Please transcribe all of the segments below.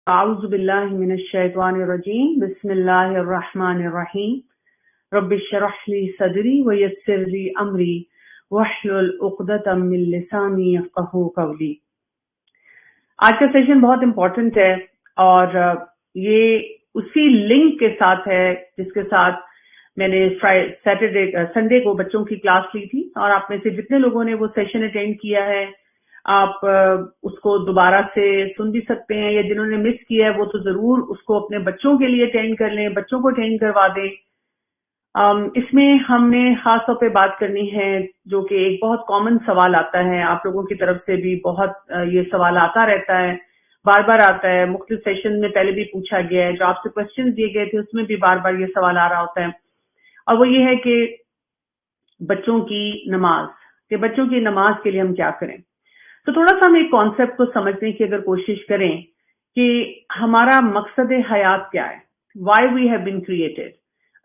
اعوذ باللہ من الشیطان الرجیم بسم اللہ الرحمن الرحیم رب اشرح لی صدری ویسر لی امری واحلل عقدۃ من لسانی یفقہوا قولی۔ آج کا سیشن بہت امپورٹنٹ ہے اور یہ اسی لنک کے ساتھ ہے جس کے ساتھ میں نے سنڈے کو بچوں کی کلاس لی تھی، اور آپ میں سے جتنے لوگوں نے وہ سیشن اٹینڈ کیا ہے آپ اس کو دوبارہ سے سن بھی سکتے ہیں، یا جنہوں نے مس کیا ہے وہ تو ضرور اس کو اپنے بچوں کے لیے اٹینڈ کر لیں، بچوں کو اٹینڈ کروا دیں۔ اس میں ہم نے خاص طور پہ بات کرنی ہے جو کہ ایک بہت کامن سوال آتا ہے، آپ لوگوں کی طرف سے بھی بہت یہ سوال آتا رہتا ہے، بار بار آتا ہے، مختلف سیشن میں پہلے بھی پوچھا گیا ہے، جو آپ سے کوسچن دیے گئے تھے اس میں بھی بار بار یہ سوال آ رہا ہوتا ہے، اور وہ یہ ہے کہ بچوں کی نماز، کہ بچوں کی نماز کے لیے ہم کیا کریں۔ تو تھوڑا سا ہم ایک کانسیپٹ کو سمجھنے کی اگر کوشش کریں کہ ہمارا مقصد حیات کیا ہے، why we have been created,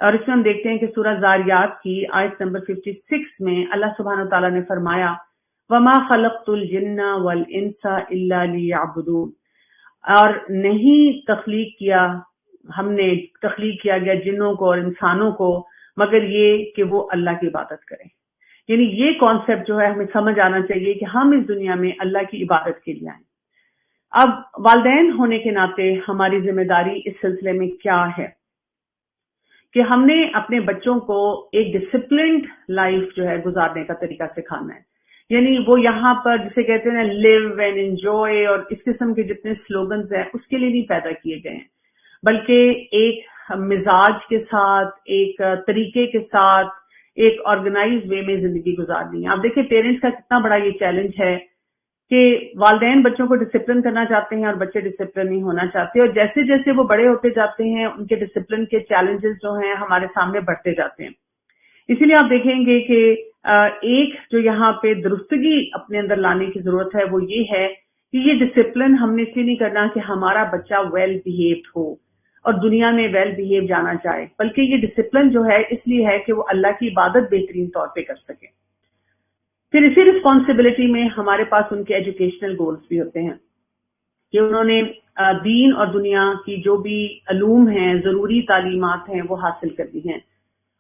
اور اس میں ہم دیکھتے ہیں کہ سورہ زاریات کی آیت نمبر 56 میں اللہ سبحانہ وتعالیٰ نے فرمایا وَمَا خَلَقْتُ الْجِنَّ وَالْإِنسَ إِلَّا لِيَعْبُدُونَ، اور نہیں ہم نے تخلیق کیا گیا جنوں کو اور انسانوں کو مگر یہ کہ وہ اللہ کی عبادت کریں۔ یعنی یہ کانسیپٹ جو ہے ہمیں سمجھ آنا چاہیے کہ ہم اس دنیا میں اللہ کی عبادت کے لیے آئیں۔ اب والدین ہونے کے ناطے ہماری ذمہ داری اس سلسلے میں کیا ہے کہ ہم نے اپنے بچوں کو ایک ڈسپلنڈ لائف جو ہے گزارنے کا طریقہ سکھانا ہے۔ یعنی وہ یہاں پر جسے کہتے ہیں نا لیو اینڈ انجوائے اور اس قسم کے جتنے سلوگنز ہیں اس کے لیے نہیں پیدا کیے گئے ہیں، بلکہ ایک مزاج کے ساتھ، ایک طریقے کے ساتھ، ایک آرگنائز وے میں زندگی گزارنی ہے۔ آپ دیکھیں پیرنٹس کا کتنا بڑا یہ چیلنج ہے کہ والدین بچوں کو ڈسپلن کرنا چاہتے ہیں اور بچے ڈسپلن نہیں ہونا چاہتے، اور جیسے جیسے وہ بڑے ہوتے جاتے ہیں ان کے ڈسپلن کے چیلنجز جو ہیں ہمارے سامنے بڑھتے جاتے ہیں۔ اسی لیے آپ دیکھیں گے کہ ایک جو یہاں پہ درستگی اپنے اندر لانے کی ضرورت ہے وہ یہ ہے کہ یہ ڈسپلن ہم نے اس لیے نہیں کرنا کہ ہمارا بچہ ویل بیہیوڈ ہو اور دنیا میں ویل بیہیو جانا چاہے، بلکہ یہ ڈسپلن جو ہے اس لیے ہے کہ وہ اللہ کی عبادت بہترین طور پہ کر سکے۔ پھر اسی رسپانسبلٹی میں ہمارے پاس ان کے ایجوکیشنل گولز بھی ہوتے ہیں کہ انہوں نے دین اور دنیا کی جو بھی علوم ہیں، ضروری تعلیمات ہیں وہ حاصل کرنی ہیں،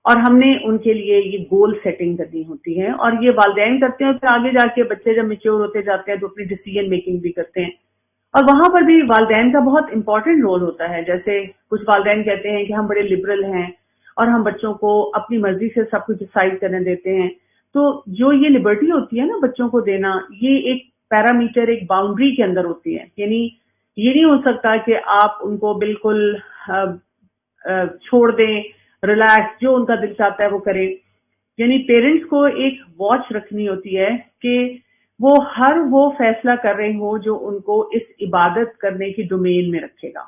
اور ہم نے ان کے لیے یہ گول سیٹنگ کرنی ہوتی ہے، اور یہ والدین کرتے ہیں، اور پھر آگے جا کے بچے جب میچور ہوتے جاتے ہیں تو اپنی ڈیسیژن میکنگ بھی کرتے ہیں، اور وہاں پر بھی والدین کا بہت امپورٹنٹ رول ہوتا ہے۔ جیسے کچھ والدین کہتے ہیں کہ ہم بڑے لبرل ہیں اور ہم بچوں کو اپنی مرضی سے سب کچھ ڈیسائیڈ کرنے دیتے ہیں، تو جو یہ لبرٹی ہوتی ہے نا بچوں کو دینا، یہ ایک پیرامیٹر، ایک باؤنڈری کے اندر ہوتی ہے۔ یعنی یہ نہیں ہو سکتا کہ آپ ان کو بالکل چھوڑ دیں، ریلیکس، جو ان کا دل چاہتا ہے وہ کریں۔ یعنی پیرنٹس کو ایک واچ رکھنی ہوتی ہے کہ وہ فیصلہ کر رہے ہوں جو ان کو اس عبادت کرنے کی ڈومین میں رکھے گا۔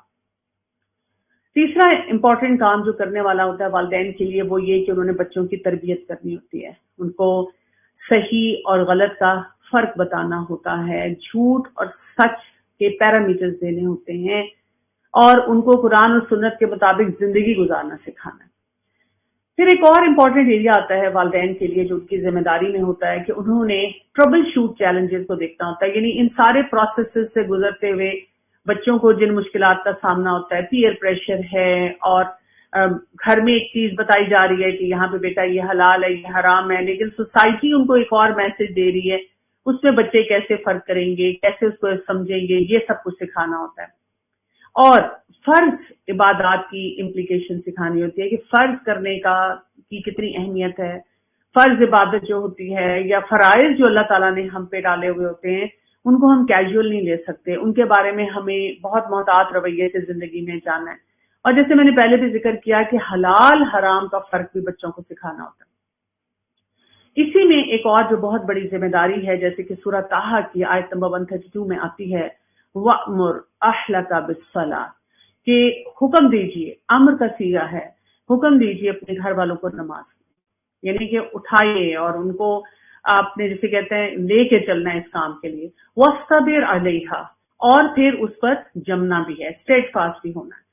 تیسرا امپورٹنٹ کام جو کرنے والا ہوتا ہے والدین کے لیے وہ یہ کہ انہوں نے بچوں کی تربیت کرنی ہوتی ہے، ان کو صحیح اور غلط کا فرق بتانا ہوتا ہے، جھوٹ اور سچ کے پیرامیٹرز دینے ہوتے ہیں، اور ان کو قرآن اور سنت کے مطابق زندگی گزارنا سکھانا ہے۔ پھر ایک اور امپورٹنٹ ایریا آتا ہے والدین کے لیے جو ان کی ذمہ داری میں ہوتا ہے کہ انہوں نے ٹربل شوٹ چیلنجز کو دیکھنا ہوتا ہے۔ یعنی ان سارے پروسیسز سے گزرتے ہوئے بچوں کو جن مشکلات کا سامنا ہوتا ہے، پیئر پریشر ہے، اور گھر میں ایک چیز بتائی جا رہی ہے کہ یہاں پہ بیٹا یہ حلال ہے یہ حرام ہے، لیکن سوسائٹی ان کو ایک اور میسج دے رہی ہے، اس میں بچے کیسے فرق کریں گے، کیسے اس کو سمجھیں گے، یہ سب کچھ سکھانا ہوتا ہے۔ اور فرض عبادات کی امپلیکیشن سکھانی ہوتی ہے کہ فرض کرنے کی کتنی اہمیت ہے، فرض عبادت جو ہوتی ہے یا فرائض جو اللہ تعالیٰ نے ہم پہ ڈالے ہوئے ہوتے ہیں ان کو ہم کیجول نہیں لے سکتے، ان کے بارے میں ہمیں بہت محتاط رویے سے زندگی میں جانا ہے۔ اور جیسے میں نے پہلے بھی ذکر کیا کہ حلال حرام کا فرق بھی بچوں کو سکھانا ہوتا ہے۔ اسی میں ایک اور جو بہت بڑی ذمہ داری ہے جیسے کہ سورہ طٰہٰ کی آیت نمبر 132 میں آتی ہے وَأْمُرْ أَهْلَكَ بِالصَّلَاةِ، کہ حکم دیجئے، امر کا صیغہ ہے، حکم دیجئے اپنے گھر والوں کو نماز، یعنی کہ اٹھائیے اور ان کو آپ نے جسے کہتے ہیں لے کے چلنا ہے اس کام کے لیے، وَاصْطَبِرْ عَلَيْهَا، اور پھر اس پر جمنا بھی ہے، اسٹیڈ فاسٹ بھی ہونا ہے۔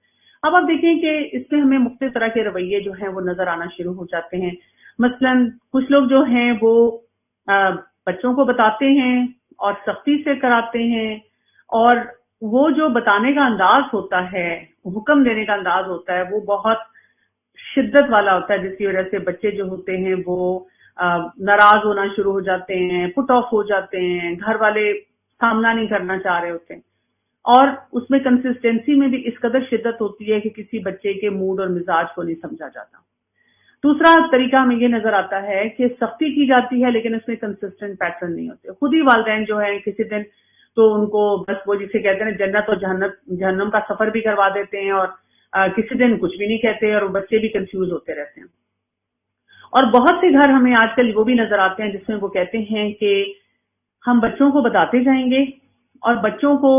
اب آپ دیکھیں کہ اس میں ہمیں مختلف طرح کے رویے جو ہیں وہ نظر آنا شروع ہو جاتے ہیں۔ مثلا کچھ لوگ جو ہیں وہ بچوں کو بتاتے ہیں اور سختی سے کراتے ہیں، اور وہ جو بتانے کا انداز ہوتا ہے، حکم دینے کا انداز ہوتا ہے، وہ بہت شدت والا ہوتا ہے، جس کی وجہ سے بچے جو ہوتے ہیں وہ ناراض ہونا شروع ہو جاتے ہیں، پٹ آف ہو جاتے ہیں، گھر والے سامنا نہیں کرنا چاہ رہے ہوتے ہیں، اور اس میں کنسسٹنسی میں بھی اس قدر شدت ہوتی ہے کہ کسی بچے کے موڈ اور مزاج کو نہیں سمجھا جاتا۔ دوسرا طریقہ ہمیں یہ نظر آتا ہے کہ سختی کی جاتی ہے لیکن اس میں کنسسٹنٹ پیٹرن نہیں ہوتے۔ خود ہی والدین جو ہیں کسی دن تو ان کو بس وہ جسے کہتے ہیں جنت اور جہنم کا سفر بھی کروا دیتے ہیں، اور کسی دن کچھ بھی نہیں کہتے، اور بچے بھی کنفیوز ہوتے رہتے ہیں۔ اور بہت سے گھر ہمیں آج کل وہ بھی نظر آتے ہیں جس میں وہ کہتے ہیں کہ ہم بچوں کو بتاتے جائیں گے اور بچوں کو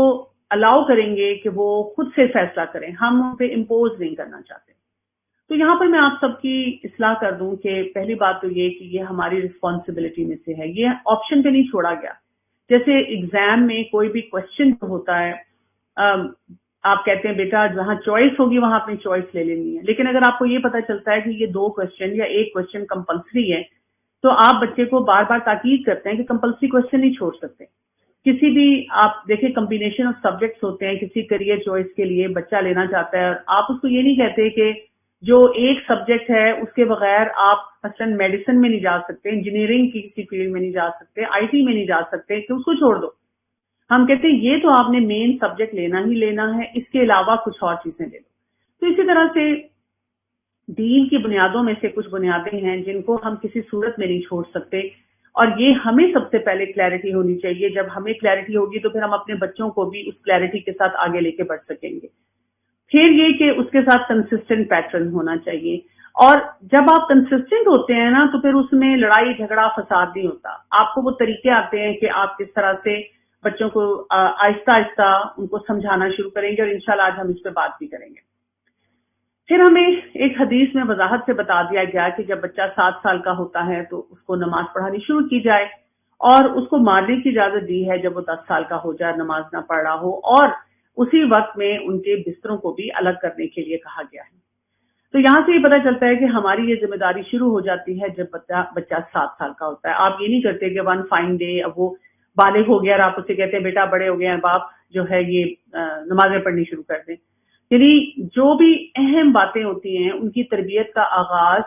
الاؤ کریں گے کہ وہ خود سے فیصلہ کریں، ہم ان پہ امپوز نہیں کرنا چاہتے۔ تو یہاں پر میں آپ سب کی اصلاح کر دوں کہ پہلی بات تو یہ کہ یہ ہماری رسپانسبلٹی میں سے ہے، یہ آپشن پہ نہیں چھوڑا گیا۔ جیسے ایگزام میں کوئی بھی کوشچن ہوتا ہے، آپ کہتے ہیں بیٹا جہاں چوائس ہوگی وہاں اپنی چوائس لے لینی ہے، لیکن اگر آپ کو یہ پتا چلتا ہے کہ یہ 2 کوشچن یا 1 کوشچن کمپلسری ہے تو آپ بچے کو بار بار تاکید کرتے ہیں کہ کمپلسری کوشچن نہیں چھوڑ سکتے۔ کسی بھی آپ دیکھیں کمبینیشن آف سبجیکٹس ہوتے ہیں، کسی کریئر چوائس کے لیے بچہ لینا چاہتا ہے، اور آپ اس کو یہ نہیں کہتے کہ جو ایک سبجیکٹ ہے اس کے بغیر آپ مثلاً میڈیسن میں نہیں جا سکتے، انجینئرنگ کی کسی فیلڈ میں نہیں جا سکتے، آئی ٹی میں نہیں جا سکتے، کہ اس کو چھوڑ دو۔ ہم کہتے ہیں یہ تو آپ نے مین سبجیکٹ لینا ہی لینا ہے، اس کے علاوہ کچھ اور چیزیں لے لو۔ تو اسی طرح سے دین کی بنیادوں میں سے کچھ بنیادیں ہیں جن کو ہم کسی صورت میں نہیں چھوڑ سکتے، اور یہ ہمیں سب سے پہلے کلیئرٹی ہونی چاہیے۔ جب ہمیں کلیئرٹی ہوگی تو پھر ہم اپنے بچوں کو بھی اس کلیئرٹی کے ساتھ آگے لے کے بڑھ سکیں گے۔ پھر یہ کہ اس کے ساتھ کنسسٹنٹ پیٹرن ہونا چاہیے، اور جب آپ کنسسٹنٹ ہوتے ہیں نا تو پھر اس میں لڑائی جھگڑا فساد نہیں ہوتا۔ آپ کو وہ طریقے آتے ہیں کہ آپ کس طرح سے بچوں کو آہستہ آہستہ ان کو سمجھانا شروع کریں گے، اور انشاءاللہ آج ہم اس پہ بات بھی کریں گے۔ پھر ہمیں ایک حدیث میں وضاحت سے بتا دیا گیا کہ جب بچہ 7 سال کا ہوتا ہے تو اس کو نماز پڑھانی شروع کی جائے، اور اس کو مارنے کی اجازت دی ہے جب وہ 10 سال کا ہو جائے، نماز نہ پڑھ رہا ہو، اور اسی وقت میں ان کے بستروں کو بھی الگ کرنے کے لیے کہا گیا ہے۔ تو یہاں سے یہ پتہ چلتا ہے کہ ہماری یہ ذمہ داری شروع ہو جاتی ہے جب بچہ 7 سال کا ہوتا ہے۔ آپ یہ نہیں کرتے کہ ون فائن ڈے اب وہ بالغ ہو گیا اور آپ اسے کہتے ہیں بیٹا بڑے ہو گئے ہیں، باپ جو ہے یہ نمازیں پڑھنی شروع کر دیں۔ یعنی جو بھی اہم باتیں ہوتی ہیں ان کی تربیت کا آغاز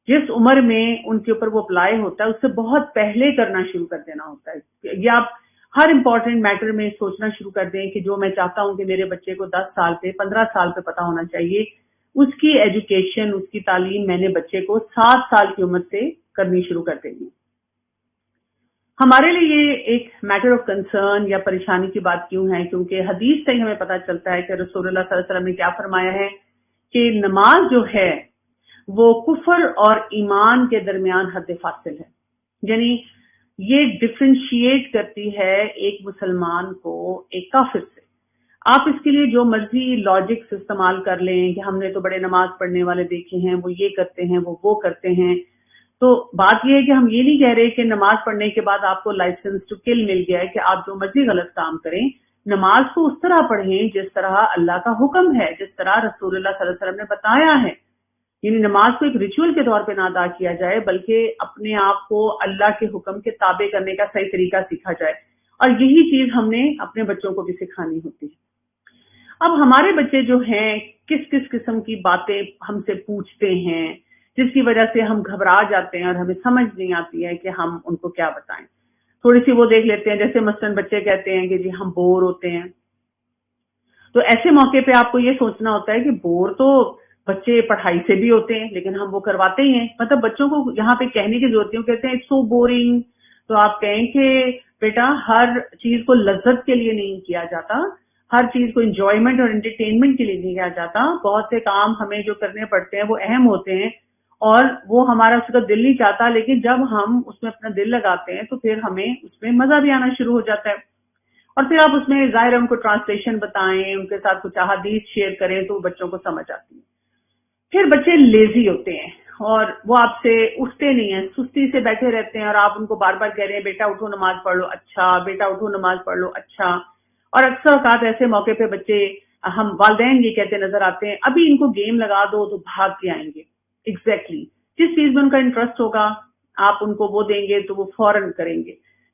جس عمر میں ان کے اوپر وہ اپلائی ہوتا ہے اس سے بہت پہلے کرنا شروع کر دینا ہوتا ہے۔ یا آپ ہر امپورٹنٹ میٹر میں سوچنا شروع کر دیں کہ جو میں چاہتا ہوں کہ میرے بچے کو 10 سال پہ 15 سال پہ پتہ ہونا چاہیے، اس کی ایجوکیشن، اس کی تعلیم میں نے بچے کو 7 سال کی عمر سے کرنی شروع کر دینی۔ ہمارے لیے یہ ایک میٹر آف کنسرن یا پریشانی کی بات کیوں ہے؟ کیونکہ حدیث سے ہی ہمیں پتہ چلتا ہے کہ رسول اللہ صلی اللہ علیہ وسلم نے کیا فرمایا ہے کہ نماز جو ہے وہ کفر اور ایمان کے درمیان حد فاصل ہے، یعنی یہ ڈفرینشیٹ کرتی ہے ایک مسلمان کو ایک کافر سے۔ آپ اس کے لیے جو مرضی لاجکس استعمال کر لیں کہ ہم نے تو بڑے نماز پڑھنے والے دیکھے ہیں، وہ یہ کرتے ہیں، وہ کرتے ہیں، تو بات یہ ہے کہ ہم یہ نہیں کہہ رہے کہ نماز پڑھنے کے بعد آپ کو لائسنس ٹو کل مل گیا ہے کہ آپ جو مرضی غلط کام کریں۔ نماز کو اس طرح پڑھیں جس طرح اللہ کا حکم ہے، جس طرح رسول اللہ صلی اللہ علیہ وسلم نے بتایا ہے، یعنی نماز کو ایک ریچول کے طور پہ نہ ادا کیا جائے بلکہ اپنے آپ کو اللہ کے حکم کے تابع کرنے کا صحیح طریقہ سیکھا جائے، اور یہی چیز ہم نے اپنے بچوں کو بھی سکھانی ہوتی ہے۔ اب ہمارے بچے جو ہیں کس کس قسم کی باتیں ہم سے پوچھتے ہیں جس کی وجہ سے ہم گھبرا جاتے ہیں اور ہمیں سمجھ نہیں آتی ہے کہ ہم ان کو کیا بتائیں۔ تھوڑی سی وہ دیکھ لیتے ہیں، جیسے مثلاً بچے کہتے ہیں کہ جی ہم بور ہوتے ہیں، تو ایسے موقع پہ آپ کو یہ سوچنا ہوتا ہے کہ بور تو بچے پڑھائی سے بھی ہوتے ہیں لیکن ہم وہ کرواتے ہی ہیں۔ مطلب بچوں کو یہاں پہ کہنے کی ضرورت ہے، وہ کہتے ہیں اٹس سو بورنگ، تو آپ کہیں کہ بیٹا ہر چیز کو لذت کے لیے نہیں کیا جاتا، ہر چیز کو انجوائمنٹ اور انٹرٹینمنٹ کے لیے نہیں کیا جاتا۔ بہت سے کام ہمیں جو کرنے پڑتے ہیں وہ اہم ہوتے ہیں اور وہ ہمارا اس کا دل نہیں چاہتا، لیکن جب ہم اس میں اپنا دل لگاتے ہیں تو پھر ہمیں اس میں مزہ بھی آنا شروع ہو جاتا ہے، اور پھر آپ اس میں ظاہر ان کو ٹرانسلیشن بتائیں، ان کے ساتھ کچھ احادیث شیئر کریں تو بچوں کو سمجھ آتی ہے۔ پھر بچے لیزی ہوتے ہیں اور وہ آپ سے اٹھتے نہیں ہیں، سستی سے بیٹھے رہتے ہیں، اور آپ ان کو بار بار کہہ رہے ہیں بیٹا اٹھو نماز پڑھ لو، اچھا بیٹا اٹھو نماز پڑھ لو، اچھا۔ اور اکثر اوقات ایسے موقع پہ بچے، ہم والدین یہ کہتے نظر آتے ہیں ابھی ان کو گیم لگا دو تو بھاگ کے آئیں گے۔ ایگزیکٹلی جس چیز میں ان کا انٹرسٹ ہوگا آپ ان کو وہ دیں گے تو وہ فوراً کریں گے۔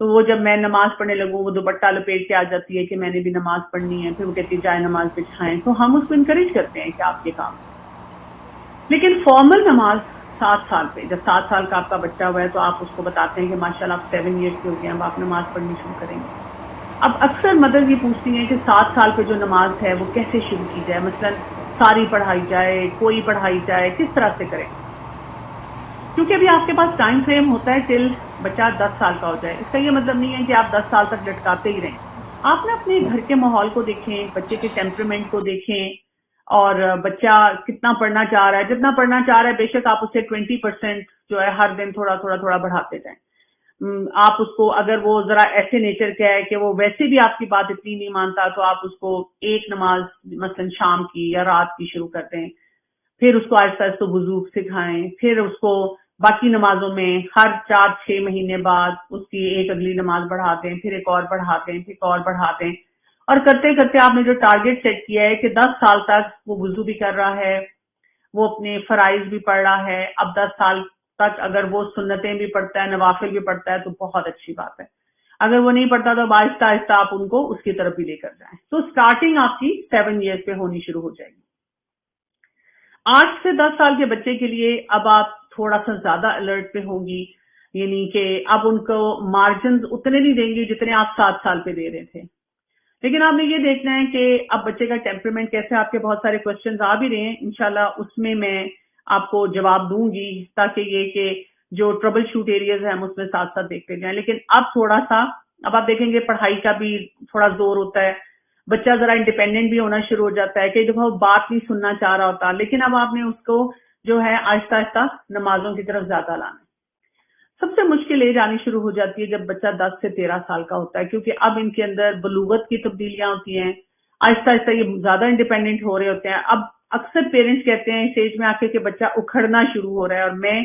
تو وہ جب میں نماز پڑھنے لگوں وہ دوپٹہ لپیٹ کے آ جاتی ہے کہ میں نے بھی نماز پڑھنی ہے، پھر وہ کہتی ہے جائے نماز بچھائیں، تو ہم اس کو انکریج کرتے ہیں کہ آپ یہ کام کریں۔ لیکن فارمل نماز 7 سال پہ، جب 7 سال کا آپ کا بچہ ہوا ہے تو آپ اس کو بتاتے ہیں کہ ماشاءاللہ آپ 7 ایئرس کے ہو گئے ہیں، اب آپ نماز پڑھنی شروع کریں گے۔ اب اکثر مدرز یہ پوچھتی ہیں کہ 7 سال پہ جو نماز ہے وہ کیسے شروع کی جائے، مثلا ساری پڑھائی جائے، کوئی پڑھائی جائے، کس طرح سے کریں؟ کیونکہ ابھی آپ کے پاس ٹائم فریم ہوتا ہے ٹل بچہ 10 سال کا ہو جائے۔ اس کا یہ مطلب نہیں ہے کہ آپ 10 سال تک لٹکاتے ہی رہیں۔ آپ نے اپنے گھر کے ماحول کو دیکھیں، بچے کے ٹیمپرمنٹ کو دیکھیں، اور بچہ کتنا پڑھنا چاہ رہا ہے، جتنا پڑھنا چاہ رہا ہے بے شک آپ اسے 20% جو ہے ہر دن تھوڑا تھوڑا تھوڑا بڑھاتے جائیں۔ آپ اس کو، اگر وہ ذرا ایسے نیچر کا ہے کہ وہ ویسے بھی آپ کی بات اتنی نہیں مانتا، تو آپ اس کو ایک نماز مثلا شام کی یا رات کی شروع کر دیں، پھر اس کو آہستہ آہستہ وضو سکھائیں، پھر اس کو باقی نمازوں میں ہر 4-6 مہینے بعد اس کی ایک اگلی نماز بڑھا دیں، پھر ایک اور بڑھا دیں، پھر ایک اور بڑھا دیں، اور کرتے کرتے آپ نے جو ٹارگیٹ سیٹ کیا ہے کہ 10 سال تک وہ وضو بھی کر رہا ہے، وہ اپنے فرائض بھی پڑھ رہا ہے، اب 10 سال تک اگر وہ سنتیں بھی پڑھتا ہے، نوافل بھی پڑھتا ہے، تو بہت اچھی بات ہے۔ اگر وہ نہیں پڑھتا تو آہستہ آہستہ آپ ان کو اس کی طرف بھی لے کر جائیں۔ تو سٹارٹنگ آپ کی 7 ایئرس پہ ہونی شروع ہو جائے گی۔ 8 سے 10 سال کے بچے کے لیے اب آپ تھوڑا سا زیادہ الرٹ پہ ہوں گی، یعنی کہ اب ان کو مارجنز اتنے نہیں دیں گے جتنے آپ 7 سال پہ دے رہے تھے۔ لیکن آپ نے یہ دیکھنا ہے کہ اب بچے کا ٹیمپرمنٹ کیسے، آپ کے بہت سارے کوسچنز آ بھی رہے ہیں، انشاءاللہ اس میں آپ کو جواب دوں گی، تاکہ یہ کہ جو ٹربل شوٹ ایریاز ہیں ہم اس میں ساتھ ساتھ دیکھتے جائیں۔ لیکن اب تھوڑا سا، اب آپ دیکھیں گے پڑھائی کا بھی تھوڑا زور ہوتا ہے، بچہ ذرا انڈیپینڈنٹ بھی ہونا شروع ہو جاتا ہے، کئی دفعہ وہ بات نہیں سننا چاہ رہا ہوتا، لیکن اب آپ نے اس کو جو ہے آہستہ آہستہ نمازوں کی طرف زیادہ لانا ہے۔ سب سے مشکل ایج آنی شروع ہو جاتی ہے جب بچہ 10 سے 13 سال کا ہوتا ہے، کیونکہ اب ان کے اندر بلوغت کی تبدیلیاں ہوتی ہیں، آہستہ آہستہ یہ زیادہ انڈیپینڈنٹ ہو رہے ہوتے ہیں۔ اب اکثر پیرنٹس کہتے ہیں اس ایج میں آ کے بچہ اکھڑنا شروع ہو رہا ہے، اور میں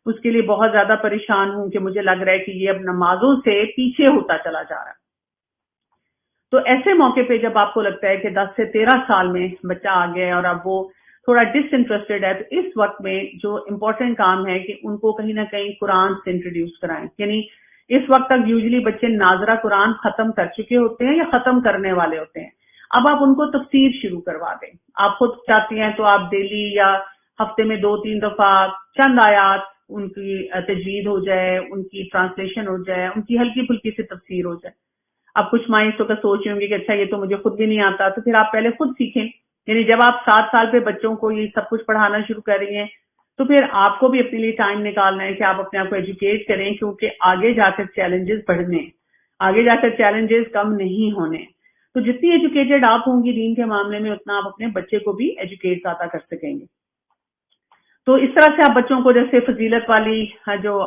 اس کے لیے بہت زیادہ پریشان ہوں کہ مجھے لگ رہا ہے کہ یہ اب نمازوں سے پیچھے ہوتا چلا جا رہا ہے۔ تو ایسے موقع پہ جب آپ کو لگتا ہے کہ 10 سے 13 سال میں بچہ آ گیا ہے اور اب وہ تھوڑا ڈس انٹرسٹڈ ہے، تو اس وقت میں جو امپورٹنٹ کام ہے کہ ان کو کہیں نہ کہیں قرآن سے انٹروڈیوس کرائیں۔ یعنی اس وقت تک یوزلی بچے ناظرہ قرآن ختم کر چکے ہوتے ہیں یا ختم کرنے والے ہوتے ہیں، اب آپ ان کو تفسیر شروع کروا دیں۔ آپ خود چاہتی ہیں تو آپ ڈیلی یا ہفتے میں 2-3 دفعہ چند آیات ان کی تجوید ہو جائے، ان کی ٹرانسلیشن ہو جائے، ان کی ہلکی پھلکی سی تفسیر ہو جائے۔ اب کچھ مائیں اس وقت سوچ رہی ہوں گی کہ اچھا یہ تو مجھے خود بھی نہیں آتا، تو پھر آپ پہلے خود سیکھیں۔ یعنی جب آپ 7 سال پہ بچوں کو یہ سب کچھ پڑھانا شروع کر رہی ہیں، تو پھر آپ کو بھی اپنے لیے ٹائم نکالنا ہے کہ آپ اپنے آپ کو ایجوکیٹ کریں، کیونکہ آگے جا کر چیلنجز بڑھنے ہیں، آگے جا کر چیلنجز کم نہیں ہونے۔ تو جتنی ایجوکیٹڈ آپ ہوں گی دین کے معاملے میں، اتنا آپ اپنے بچے کو بھی ایجوکیٹ زیادہ کر سکیں گے۔ تو اس طرح سے آپ بچوں کو جیسے فضیلت والی جو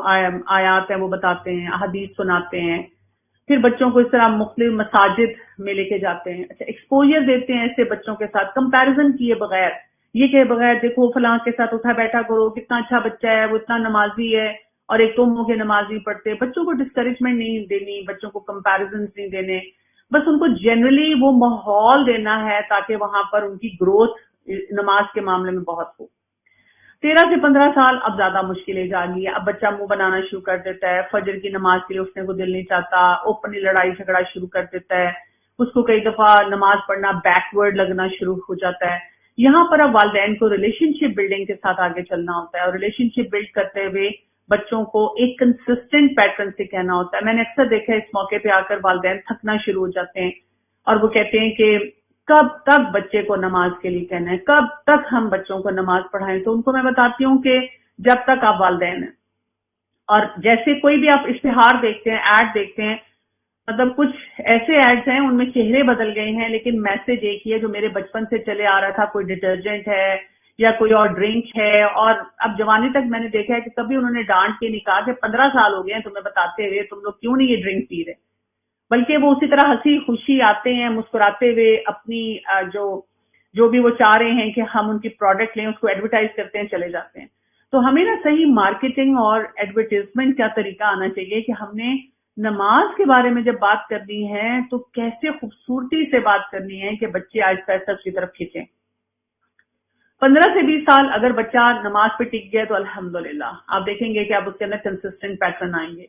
آیات ہیں وہ بتاتے ہیں، احادیث سناتے ہیں، پھر بچوں کو اس طرح مختلف مساجد میں لے کے جاتے ہیں، اچھا ایکسپوجر دیتے ہیں ایسے بچوں کے ساتھ، کمپیرزن کیے بغیر، یہ کہ بغیر دیکھو فلاں کے ساتھ اٹھا بیٹھا کرو، کتنا اچھا بچہ ہے، وہ اتنا نمازی ہے، اور ایک تم ہو کے نماز نہیں پڑھتے۔ بچوں کو ڈسکریجمنٹ نہیں دینی، بچوں کو کمپیرزنز نہیں دینے، بس ان کو جنرلی وہ ماحول دینا ہے تاکہ وہاں پر ان کی گروتھ نماز کے معاملے میں بہت ہو۔ 13 سے 15 سال اب زیادہ مشکل ایج آ گئی ہے، اب بچہ منہ بنانا شروع کر دیتا ہے، فجر کی نماز کے لیے اٹھنے کو دل نہیں چاہتا، اوپنلی لڑائی جھگڑا شروع کر دیتا ہے، اس کو کئی دفعہ نماز پڑھنا بیکورڈ لگنا شروع ہو جاتا ہے۔ یہاں پر اب والدین کو ریلیشن شپ بلڈنگ کے ساتھ آگے چلنا ہوتا ہے، اور ریلیشن شپ بلڈ کرتے ہوئے بچوں کو ایک کنسسٹنٹ پیٹرن سے کہنا ہوتا ہے۔ میں نے اکثر دیکھا ہے اس موقع پہ آ کر والدین تھکنا شروع ہو جاتے ہیں، اور وہ کہتے ہیں کہ کب تک بچے کو نماز کے لیے کہنا ہے، کب تک ہم بچوں کو نماز پڑھائیں۔ تو ان کو میں بتاتی ہوں کہ جب تک آپ والدین ہیں، اور جیسے کوئی بھی آپ اشتہار دیکھتے ہیں، ایڈ دیکھتے ہیں، مطلب کچھ ایسے ایڈز ہیں ان میں چہرے بدل گئے ہیں لیکن میسج ایک ہی ہے جو میرے بچپن سے چلے آ رہا تھا، کوئی ڈٹرجنٹ ہے یا کوئی اور ڈرنک ہے، اور اب جوانی تک میں نے دیکھا ہے کہ کبھی انہوں نے ڈانٹ کے نہیں کہا کہ 15 سال ہو گئے ہیں تمہیں بتاتے ہوئے، تم لوگ کیوں نہیں یہ ڈرنک پی رہے، بلکہ وہ اسی طرح ہنسی خوشی آتے ہیں مسکراتے ہوئے، اپنی جو بھی وہ چاہ رہے ہیں کہ ہم ان کی پروڈکٹ لیں اس کو ایڈورٹائز کرتے ہیں، چلے جاتے ہیں۔ تو ہمیں نا صحیح مارکیٹنگ اور ایڈورٹائزمنٹ کا طریقہ آنا چاہیے کہ ہم نے نماز کے بارے میں جب بات کرنی ہے تو کیسے خوبصورتی سے بات کرنی ہے کہ بچے آہستہ آہستہ اس کی طرف کھینچیں۔ 15 سے 20 سال اگر بچہ نماز پہ ٹک گیا تو الحمدللہ آپ دیکھیں گے کہ اب اس کے اندر کنسسٹنٹ پیٹرن آئیں گے۔